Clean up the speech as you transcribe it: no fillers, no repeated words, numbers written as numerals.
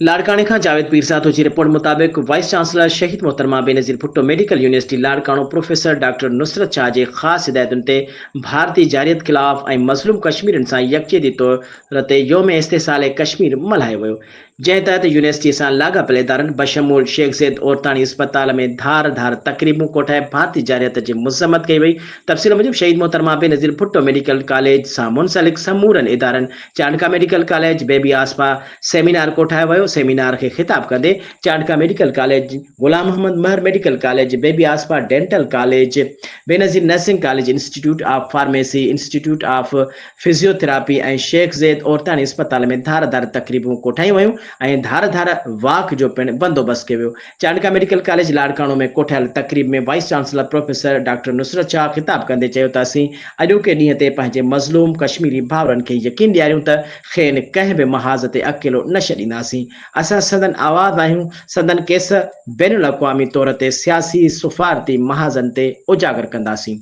लाड़काने खां जावेद पीरज़ाद जी रिपोर्ट मुताबिक़ vice chancellor Shaheed Mohtarma Benazir Bhutto medical university लाड़कानो प्रोफेसर डॉक्टर नुसरत शाह जे ख़ास हिदायतुनि ते भारतीय जारियत ख़िलाफ़ ऐं मज़लूम कश्मीरियुनि सां यकजहती तौर ते योम इस्तिसाल कश्मीर मल्हायो वियो, जंहिं तहत यूनिवर्सिटी सां लाॻापियल इदारनि बशमूल शेख ज़ैद औरतानी अस्पताल में धार धार तक़रीबूं कोठाए भारतीय जारियत जी मज़म्मत कई वई। तफ़सील मूजिब शहीद मोहतरमा बेनज़ीर भुट्टो मेडिकल कॉलेज सां मुंसलिक समूरनि इदारनि चांडका मेडिकल कॉलेज बेबी आसपा सेमिनार कोठायो वियो। सेमिनार के खिताब कंदे चांडका मेडिकल कॉलेज, गुलाम मोहम्मद महर मेडिकल कॉलेज, बेबी आसपा dental college, Benazir nursing college, institute of pharmacy, institute of physiotherapy ऐं शेख ज़ैद औरतानी अस्पताल में धार धार तक़रीबूं कोठायूं वयूं ऐं धार धार वाक जो पिणु बंदोबस्त कयो वियो। चांडका मेडिकल कॉलेज लाड़काणो में कोठायल तक़रीब में wise chancellor professor doctor Nusrat Shah खिताब कंदे चयो त असीं अॼोके ॾींहं ते पंहिंजे मज़लूम कश्मीरी भाउरनि खे यकीन ॾियारियूं त खेनि कंहिं बि महाज़ ते अकेलो न छॾींदासीं। असां संदन आवाज़ आहियूं, संदन केस बैनुल अक़वामी तौर ते सियासी सुफ़ारती महाज़नि ते उजागर कंदासीं।